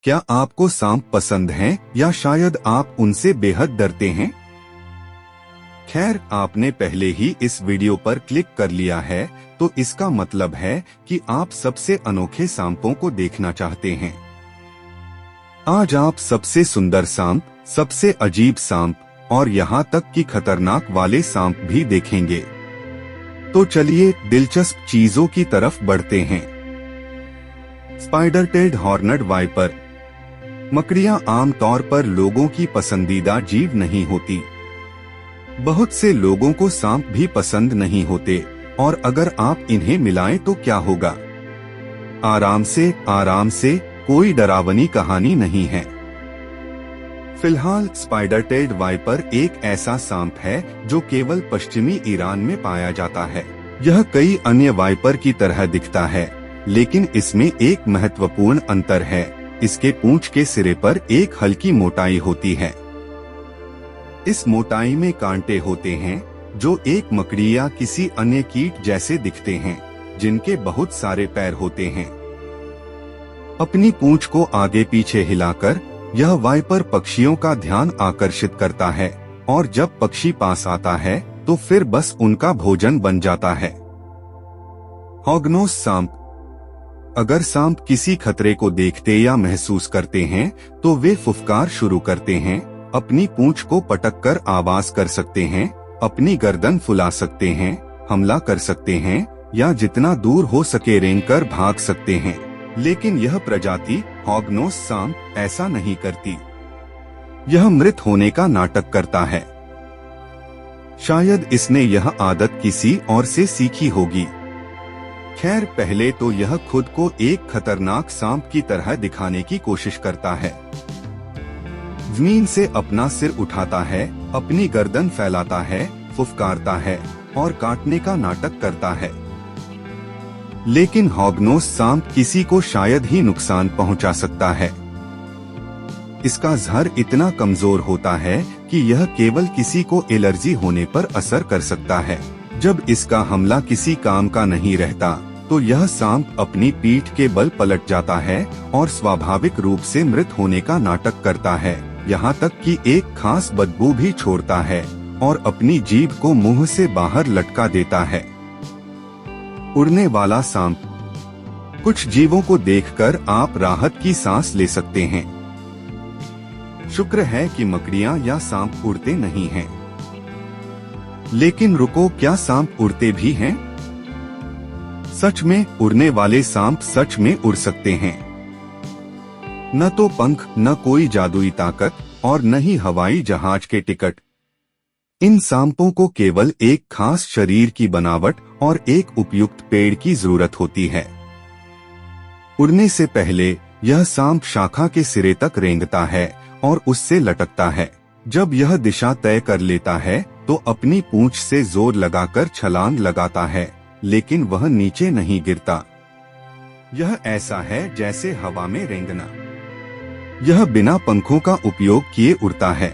क्या आपको सांप पसंद हैं या शायद आप उनसे बेहद डरते हैं? खैर, आपने पहले ही इस वीडियो पर क्लिक कर लिया है, तो इसका मतलब है कि आप सबसे अनोखे सांपों को देखना चाहते हैं। आज आप सबसे सुंदर सांप, सबसे अजीब सांप और यहाँ तक कि खतरनाक वाले सांप भी देखेंगे। तो चलिए दिलचस्प चीजों की तरफ बढ़ते हैं। स्पाइडर टेड हॉर्नड वाइपर। मकड़ियां आमतौर पर लोगों की पसंदीदा जीव नहीं होती। बहुत से लोगों को सांप भी पसंद नहीं होते, और अगर आप इन्हें मिलाएं तो क्या होगा? आराम से, कोई डरावनी कहानी नहीं है। फिलहाल स्पाइडर टेड वाइपर एक ऐसा सांप है जो केवल पश्चिमी ईरान में पाया जाता है। यह कई अन्य वाइपर की तरह दिखता है, लेकिन इसमें एक महत्वपूर्ण अंतर है। इसके पूंछ के सिरे पर एक हल्की मोटाई होती है। इस मोटाई में कांटे होते हैं जो एक मकड़ी या किसी अन्य कीट जैसे दिखते हैं, जिनके बहुत सारे पैर होते हैं। अपनी पूंछ को आगे पीछे हिलाकर यह वाइपर पक्षियों का ध्यान आकर्षित करता है, और जब पक्षी पास आता है तो फिर बस उनका भोजन बन जाता है। हॉगनोस सांप। अगर सांप किसी खतरे को देखते या महसूस करते हैं तो वे फुफकार शुरू करते हैं, अपनी पूंछ को पटककर आवाज कर सकते हैं, अपनी गर्दन फुला सकते हैं, हमला कर सकते हैं या जितना दूर हो सके रेंगकर भाग सकते हैं। लेकिन यह प्रजाति हॉगनोस सांप ऐसा नहीं करती। यह मृत होने का नाटक करता है। शायद इसने यह आदत किसी और से सीखी होगी। खैर, पहले तो यह खुद को एक खतरनाक सांप की तरह दिखाने की कोशिश करता है। जमीन से अपना सिर उठाता है, अपनी गर्दन फैलाता है, फुफकारता है और काटने का नाटक करता है। लेकिन हॉगनोस सांप किसी को शायद ही नुकसान पहुंचा सकता है। इसका जहर इतना कमजोर होता है कि यह केवल किसी को एलर्जी होने पर असर कर सकता है। जब इसका हमला किसी काम का नहीं रहता तो यह सांप अपनी पीठ के बल पलट जाता है और स्वाभाविक रूप से मृत होने का नाटक करता है, यहाँ तक कि एक खास बदबू भी छोड़ता है और अपनी जीभ को मुंह से बाहर लटका देता है। उड़ने वाला सांप। कुछ जीवों को देखकर आप राहत की सांस ले सकते हैं। शुक्र है कि मकड़ियां या सांप उड़ते नहीं हैं। लेकिन रुको, क्या सांप उड़ते भी हैं? सच में, उड़ने वाले सांप सच में उड़ सकते हैं। न तो पंख, न कोई जादुई ताकत और न ही हवाई जहाज के टिकट। इन सांपों को केवल एक खास शरीर की बनावट और एक उपयुक्त पेड़ की जरूरत होती है। उड़ने से पहले यह सांप शाखा के सिरे तक रेंगता है और उससे लटकता है। जब यह दिशा तय कर लेता है तो अपनी पूंछ से जोर लगाकर छलांग लगाता है, लेकिन वह नीचे नहीं गिरता। यह ऐसा है जैसे हवा में रेंगना। यह बिना पंखों का उपयोग किए उड़ता है।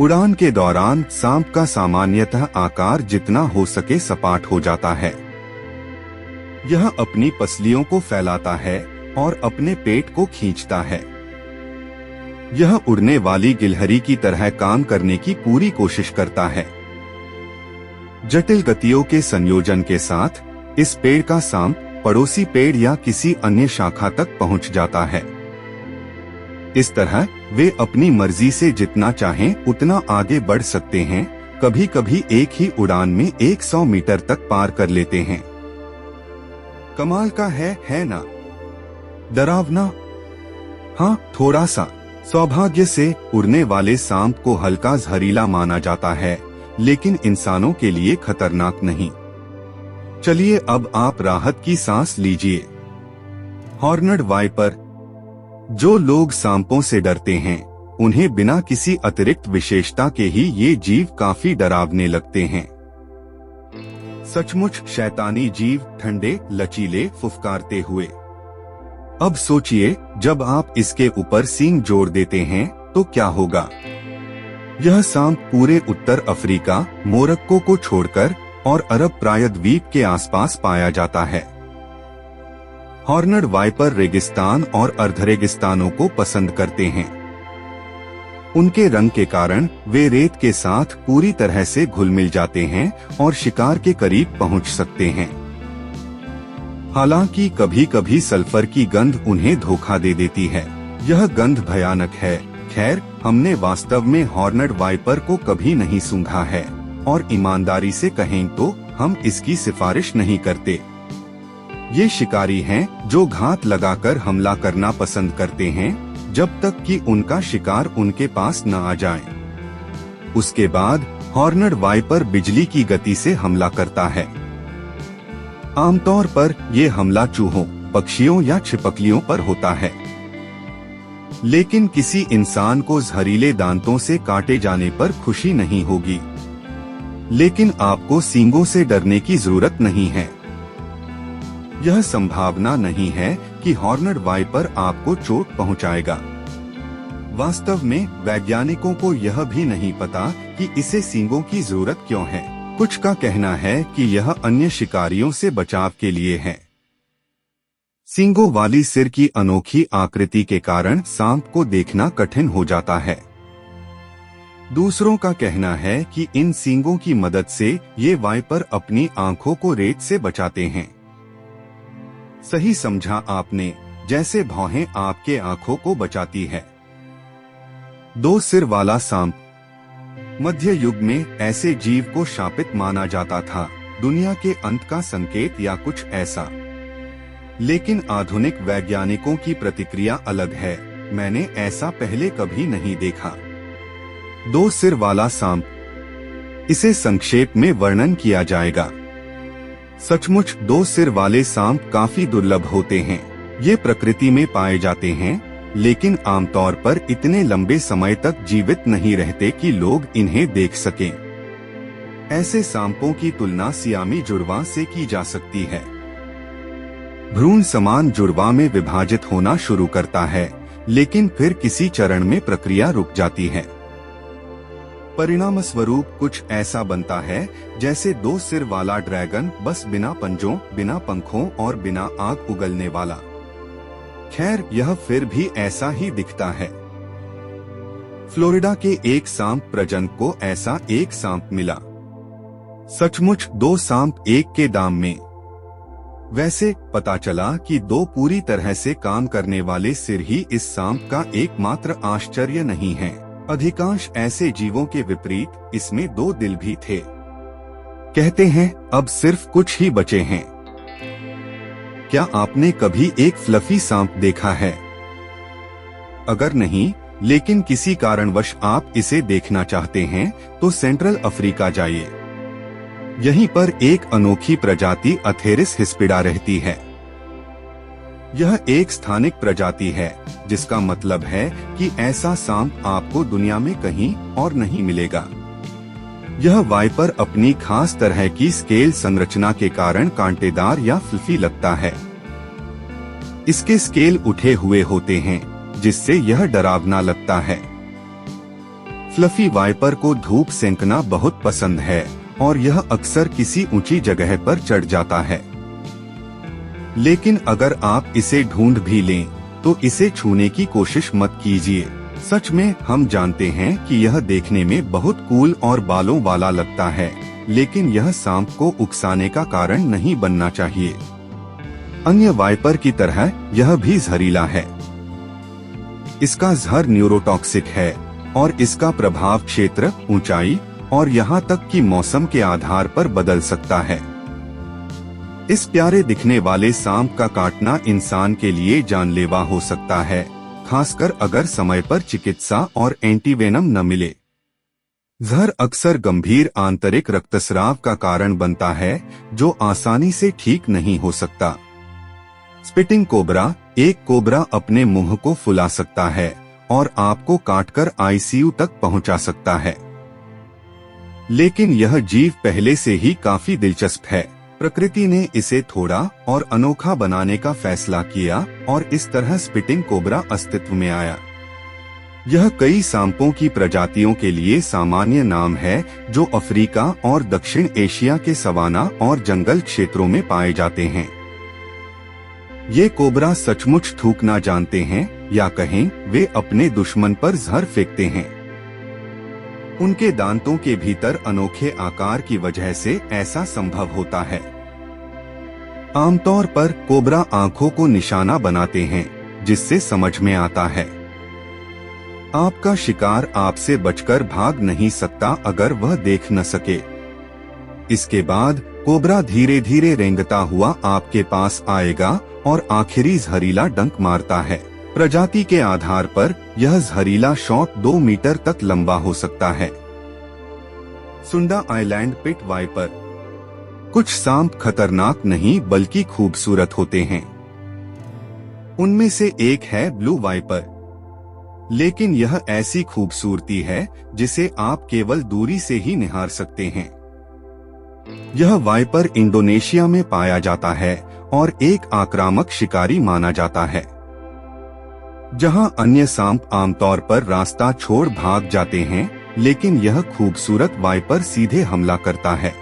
उड़ान के दौरान सांप का सामान्यतः आकार जितना हो सके सपाट हो जाता है। यह अपनी पसलियों को फैलाता है और अपने पेट को खींचता है। यह उड़ने वाली गिलहरी की तरह काम करने की पूरी कोशिश करता है। जटिल गतियों के संयोजन के साथ इस पेड़ का सांप पड़ोसी पेड़ या किसी अन्य शाखा तक पहुंच जाता है। इस तरह वे अपनी मर्जी से जितना चाहें उतना आगे बढ़ सकते हैं, कभी कभी एक ही उड़ान में 100 मीटर तक पार कर लेते हैं। कमाल का है ना? डरावना? हाँ, थोड़ा सा। सौभाग्य से उड़ने वाले सांप को हल्का जहरीला माना जाता है, लेकिन इंसानों के लिए खतरनाक नहीं। चलिए अब आप राहत की सांस लीजिए। हॉर्नड वाइपर। जो लोग सांपों से डरते हैं, उन्हें बिना किसी अतिरिक्त विशेषता के ही ये जीव काफी डरावने लगते हैं। सचमुच शैतानी जीव, ठंडे, लचीले, फुफकारते हुए। अब सोचिए, जब आप इसके ऊपर सींग जोड़ देते हैं तो क्या होगा? यह सांप पूरे उत्तर अफ्रीका, मोरक्को को छोड़कर और अरब प्रायद्वीप के आसपास पाया जाता है। हॉर्नड वाइपर रेगिस्तान और अर्धरेगिस्तानों को पसंद करते हैं। उनके रंग के कारण वे रेत के साथ पूरी तरह से घुल मिल जाते हैं और शिकार के करीब पहुंच सकते हैं। हालांकि कभी कभी सल्फर की गंध उन्हें धोखा दे देती है। यह गंध भयानक है। खैर, हमने वास्तव में हॉर्नड वाइपर को कभी नहीं सूंघा है और ईमानदारी से कहें तो हम इसकी सिफारिश नहीं करते। ये शिकारी हैं जो घात लगाकर हमला करना पसंद करते हैं जब तक कि उनका शिकार उनके पास न आ जाए। उसके बाद हॉर्नड वाइपर बिजली की गति से हमला करता है। आमतौर पर ये हमला चूहों, पक्षियों या छिपकलियों पर होता है, लेकिन किसी इंसान को जहरीले दांतों से काटे जाने पर खुशी नहीं होगी। लेकिन आपको सींगों से डरने की जरूरत नहीं है। यह संभावना नहीं है कि हॉर्नड वाइपर आपको चोट पहुंचाएगा। वास्तव में वैज्ञानिकों को यह भी नहीं पता कि इसे सींगों की जरूरत क्यों है। कुछ का कहना है कि यह अन्य शिकारियों से बचाव के लिए है। सींगों वाली सिर की अनोखी आकृति के कारण सांप को देखना कठिन हो जाता है। दूसरों का कहना है कि इन सींगों की मदद से ये वाइपर अपनी आंखों को रेत से बचाते हैं। सही समझा आपने, जैसे भौहें आपके आंखों को बचाती है। दो सिर वाला सांप। मध्य युग में ऐसे जीव को शापित माना जाता था, दुनिया के अंत का संकेत या कुछ ऐसा। लेकिन आधुनिक वैज्ञानिकों की प्रतिक्रिया अलग है। मैंने ऐसा पहले कभी नहीं देखा। दो सिर वाला सांप। इसे संक्षेप में वर्णन किया जाएगा। सचमुच दो सिर वाले सांप काफी दुर्लभ होते हैं। ये प्रकृति में पाए जाते हैं, लेकिन आमतौर पर इतने लंबे समय तक जीवित नहीं रहते कि लोग इन्हें देख सकें। ऐसे सांपों की तुलना सियामी जुड़वा से की जा सकती है। भ्रूण समान जुड़वा में विभाजित होना शुरू करता है, लेकिन फिर किसी चरण में प्रक्रिया रुक जाती है। परिणाम स्वरूप कुछ ऐसा बनता है जैसे दो सिर वाला ड्रैगन, बस बिना पंजों, बिना पंखों और बिना आग उगलने वाला। खैर, यह फिर भी ऐसा ही दिखता है। फ्लोरिडा के एक सांप प्रजनक को ऐसा एक सांप मिला। सचमुच दो सांप एक के दाम में। वैसे पता चला कि दो पूरी तरह से काम करने वाले सिर ही इस सांप का एकमात्र आश्चर्य नहीं है। अधिकांश ऐसे जीवों के विपरीत इसमें दो दिल भी थे। कहते हैं अब सिर्फ कुछ ही बचे हैं। क्या आपने कभी एक फ्लफी सांप देखा है? अगर नहीं, लेकिन किसी कारणवश आप इसे देखना चाहते हैं तो सेंट्रल अफ्रीका जाइए। यहीं पर एक अनोखी प्रजाति अथेरिस हिस्पिडा रहती है। यह एक स्थानिक प्रजाति है, जिसका मतलब है कि ऐसा सांप आपको दुनिया में कहीं और नहीं मिलेगा। यह वाइपर अपनी खास तरह की स्केल संरचना के कारण कांटेदार या फ्लफी लगता है। इसके स्केल उठे हुए होते हैं, जिससे यह डरावना लगता है। फ्लफी वाइपर को धूप सेंकना बहुत पसंद है और यह अक्सर किसी ऊंची जगह पर चढ़ जाता है। लेकिन अगर आप इसे ढूंढ भी लें, तो इसे छूने की कोशिश मत कीजिए। सच में हम जानते हैं कि यह देखने में बहुत कूल और बालों वाला लगता है, लेकिन यह सांप को उकसाने का कारण नहीं बनना चाहिए। अन्य वाइपर की तरह यह भी जहरीला है। इसका जहर न्यूरोटॉक्सिक है और इसका प्रभाव क्षेत्र, ऊंचाई और यहाँ तक कि मौसम के आधार पर बदल सकता है। इस प्यारे दिखने वाले सांप का काटना इंसान के लिए जानलेवा हो सकता है, खासकर अगर समय पर चिकित्सा और एंटीवेनम न मिले। जहर अक्सर गंभीर आंतरिक रक्तस्राव का कारण बनता है, जो आसानी से ठीक नहीं हो सकता। Spitting cobra. एक कोबरा अपने मुंह को फुला सकता है और आपको काटकर आईसीयू तक पहुंचा सकता है। लेकिन यह जीव पहले से ही काफी दिलचस्प है। प्रकृति ने इसे थोड़ा और अनोखा बनाने का फैसला किया और इस तरह स्पिटिंग कोबरा अस्तित्व में आया। यह कई सांपों की प्रजातियों के लिए सामान्य नाम है, जो अफ्रीका और दक्षिण एशिया के सवाना और जंगल क्षेत्रों में पाए जाते हैं। ये कोबरा सचमुच थूकना जानते हैं या कहें वे अपने दुश्मन पर जहर फेंकते हैं। उनके दांतों के भीतर अनोखे आकार की वजह से ऐसा संभव होता है। आमतौर पर कोबरा आंखों को निशाना बनाते हैं, जिससे समझ में आता है आपका शिकार आपसे बचकर भाग नहीं सकता अगर वह देख न सके। इसके बाद कोबरा धीरे धीरे रेंगता हुआ आपके पास आएगा और आखिरी जहरीला डंक मारता है। प्रजाति के आधार पर यह जहरीला शॉट 2 मीटर तक लंबा हो सकता है। सुंडा आइलैंड पिट वाइपर। कुछ सांप खतरनाक नहीं बल्कि खूबसूरत होते हैं। उनमें से एक है ब्लू वाइपर, लेकिन यह ऐसी खूबसूरती है जिसे आप केवल दूरी से ही निहार सकते हैं। यह वाइपर इंडोनेशिया में पाया जाता है और एक आक्रामक शिकारी माना जाता है। जहां अन्य सांप आमतौर पर रास्ता छोड़ भाग जाते हैं, लेकिन यह खूबसूरत वाइपर सीधे हमला करता है।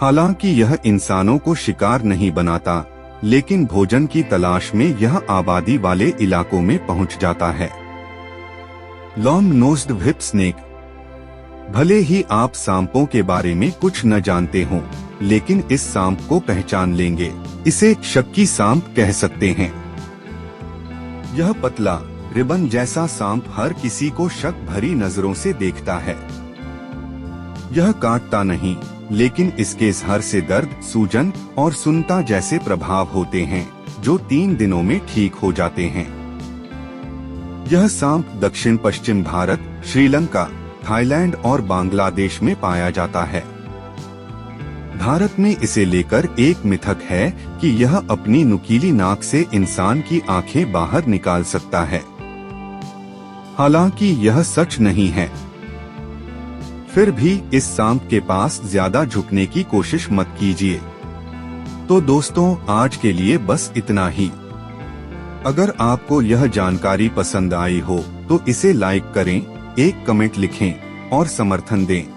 हालांकि यह इंसानों को शिकार नहीं बनाता, लेकिन भोजन की तलाश में यह आबादी वाले इलाकों में पहुंच जाता है। Long nosed whip snake. भले ही आप सांपों के बारे में कुछ न जानते हों, लेकिन इस सांप को पहचान लेंगे। इसे शक्की सांप कह सकते हैं। यह पतला रिबन जैसा सांप हर किसी को शक भरी नजरों से देखता है। यह काटता नहीं, लेकिन इसके जहर से दर्द, सूजन और सुन्नता जैसे प्रभाव होते हैं, जो 3 दिनों में ठीक हो जाते हैं। यह सांप दक्षिण पश्चिम भारत, श्रीलंका, थाईलैंड और बांग्लादेश में पाया जाता है। भारत में इसे लेकर एक मिथक है कि यह अपनी नुकीली नाक से इंसान की आंखें बाहर निकाल सकता है। हालांकि यह सच नहीं है। फिर भी इस सांप के पास ज्यादा झुकने की कोशिश मत कीजिए। तो दोस्तों, आज के लिए बस इतना ही। अगर आपको यह जानकारी पसंद आई हो तो इसे लाइक करें, एक कमेंट लिखें और समर्थन दें।